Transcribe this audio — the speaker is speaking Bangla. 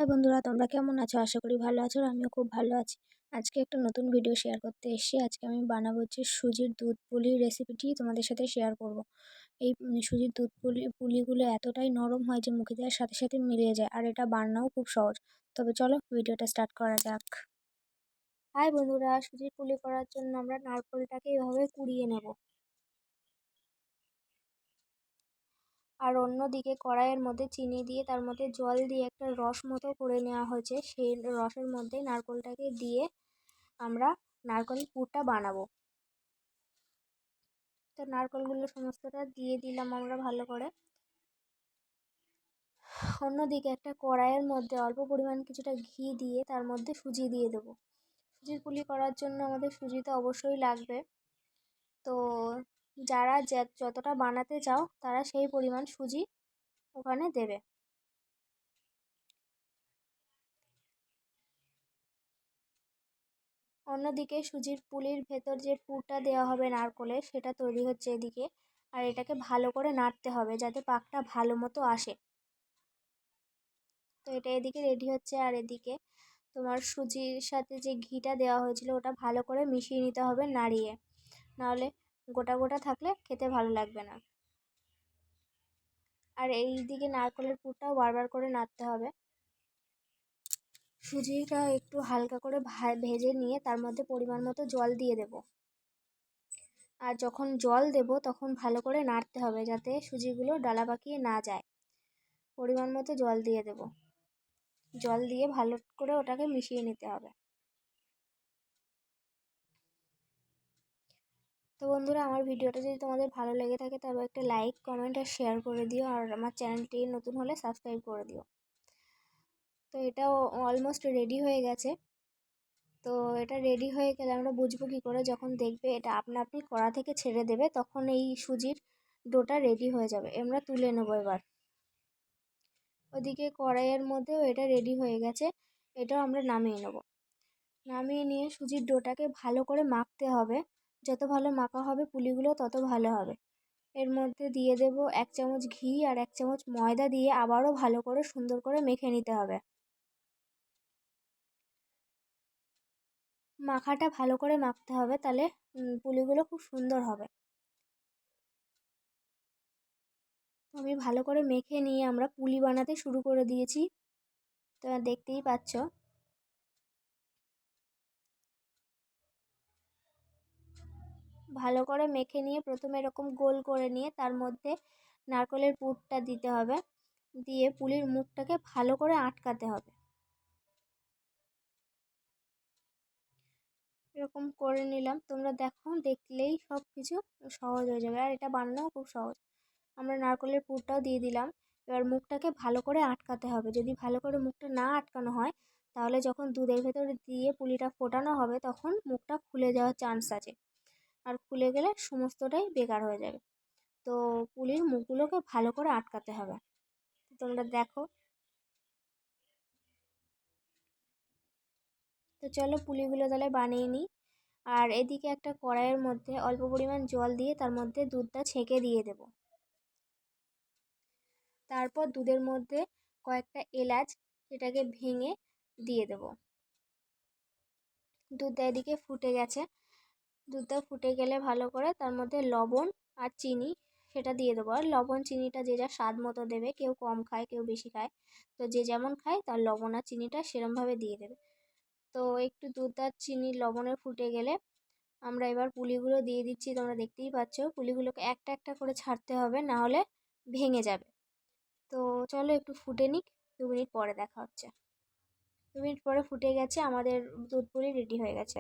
হাই বন্ধুরা, তোমরা কেমন আছো? আশা করি ভালো আছো। আর আমিও খুব ভালো আছি। আজকে একটা নতুন ভিডিও শেয়ার করতে এসেছি। আজকে আমি বানাবো সুজির দুধ পুলির রেসিপিটি তোমাদের সাথে শেয়ার করব। এই সুজির দুধ পুলিগুলো এতটাই নরম হয় যে মুখে দেওয়ার সাথে সাথে মিলিয়ে যায়, আর এটা বানানোও খুব সহজ। তবে চলো ভিডিওটা স্টার্ট করা যাক। হাই বন্ধুরা, সুজির পুলি করার জন্য আমরা নারকেলটাকে এভাবে কুড়িয়ে নেব। আর অন্যদিকে কড়াইয়ের মধ্যে চিনি দিয়ে তার মধ্যে জল দিয়ে একটা রস মতো করে নেওয়া হয়েছে। সেই রসের মধ্যে নারকেলটাকে দিয়ে আমরা নারকেলের পুরটা বানাবো। তো নারকেলগুলো সমস্তটা দিয়ে দিলাম আমরা ভালো করে। অন্যদিকে একটা কড়াইয়ের মধ্যে অল্প পরিমাণ কিছুটা ঘি দিয়ে তার মধ্যে সুজি দিয়ে দেবো। সুজির পুলি করার জন্য আমাদের সুজি তো অবশ্যই লাগবে। তো যারা যতটা বানাতে চাও তারা সেই পরিমাণ সুজি ওখানে দেবে। অন্যদিকে সুজির পুলির ভেতর যে পুরটা দেওয়া হবে নারকেলের, সেটা তৈরি হচ্ছে এদিকে। আর এটাকে ভালো করে নাড়তে হবে যাতে পাকটা ভালো মতো আসে। তো এটা এদিকে রেডি হচ্ছে, আর এদিকে তোমার সুজির সাথে যে ঘিটা দেওয়া হয়েছিল ওটা ভালো করে মিশিয়ে নিতে হবে নাড়িয়ে, নাহলে গোটা গোটা থাকলে খেতে ভালো লাগবে না। আর এই দিকে নারকেলের পুরটাও বারবার করে নাড়তে হবে। সুজিটা একটু হালকা করে ভেজে নিয়ে তার মধ্যে পরিমাণ মতো জল দিয়ে দেব। আর যখন জল দেব তখন ভালো করে নাড়তে হবে যাতে সুজিগুলো ডালা পাকিয়ে না যায়। পরিমাণ মতো জল দিয়ে দেব। জল দিয়ে ভালো করে ওটাকে মিশিয়ে নিতে হবে। তো বন্ধুরা, আমার ভিডিওটা যদি তোমাদের ভালো লেগে থাকে তবে একটা লাইক, কমেন্ট আর শেয়ার করে দিও। আর আমার চ্যানেলটি নতুন হলে সাবস্ক্রাইব করে দিও। তো এটাও অলমোস্ট রেডি হয়ে গেছে। তো এটা রেডি হয়ে গেলে আমরা বুঝবো কী করে? যখন দেখবে এটা আপনা আপনি কড়া থেকে ছেড়ে দেবে তখন এই সুজির ডোটা রেডি হয়ে যাবে। আমরা তুলে নেবো এবার। ওদিকে কড়াইয়ের মধ্যেও এটা রেডি হয়ে গেছে, এটাও আমরা নামিয়ে নেব। নামিয়ে নিয়ে সুজির ডোটাকে ভালো করে মাখতে হবে। যত ভালো মাখা হবে পুলিগুলো তত ভালো হবে। এর মধ্যে দিয়ে দেব 1 চামচ ঘি আর 1 চামচ ময়দা দিয়ে আবারও ভালো করে সুন্দর করে মেখে নিতে হবে। মাখাটা ভালো করে মাখতে হবে, তাহলে পুলিগুলো খুব সুন্দর হবে। আমি ভালো করে মেখে নিয়ে আমরা পুলি বানাতে শুরু করে দিয়েছি। তোমরা দেখতেই পাচ্ছ। ভালো করে মেখে নিয়ে প্রথমে এরকম গোল করে নিয়ে তার মধ্যে নারকেলের পুরটা দিতে হবে, দিয়ে পুলির মুখটাকে ভালো করে আটকাতে হবে। এরকম করে নিলাম। তোমরা দেখো, দেখলেই সব কিছু সহজ হয়ে যাবে, আর এটা বানানোও খুব সহজ। আমরা নারকেলের পুরটাও দিয়ে দিলাম। এবার মুখটাকে ভালো করে আটকাতে হবে। যদি ভালো করে মুখটা না আটকানো হয় তাহলে যখন দুধের ভেতরে দিয়ে পুলিটা ফোটানো হবে তখন মুখটা খুলে যাওয়ার চান্স আছে, আর খুলে গেলে সমস্তটাই বেকার হয়ে যাবে। তো পুলির মুখগুলোকে ভালো করে আটকাতে হবে। তোমরা দেখো। তো চলো পুলিগুলো তাহলে বানিয়ে নিই। আর এদিকে একটা কড়াইয়ের মধ্যে অল্প পরিমাণ জল দিয়ে তার মধ্যে দুধটা ছেঁকে দিয়ে দেব। তারপর দুধের মধ্যে কয়েকটা এলাচ সেটাকে ভেঙে দিয়ে দেব। দুধটা এদিকে ফুটে গেছে। দুধটা ফুটে গেলে ভালো করে তার মধ্যে লবণ আর চিনি সেটা দিয়ে দেবো। আর লবণ চিনিটা যে যার স্বাদ মতো দেবে, কেউ কম খায় কেউ বেশি খায়। তো যে যেমন খায় তার লবণ আর চিনিটা সেরমভাবে দিয়ে দেবে। তো একটু দুধ আর চিনি লবণে ফুটে গেলে আমরা এবার পুলিগুলো দিয়ে দিচ্ছি। তোমরা দেখতেই পাচ্ছ পুলিগুলোকে একটা একটা করে ছাড়তে হবে, না হলে ভেঙে যাবে। তো চলো একটু ফুটে নিক, 2 মিনিট পরে দেখা হচ্ছে। 2 মিনিট পরে ফুটে গেছে, আমাদের দুধ পুলি রেডি হয়ে গেছে।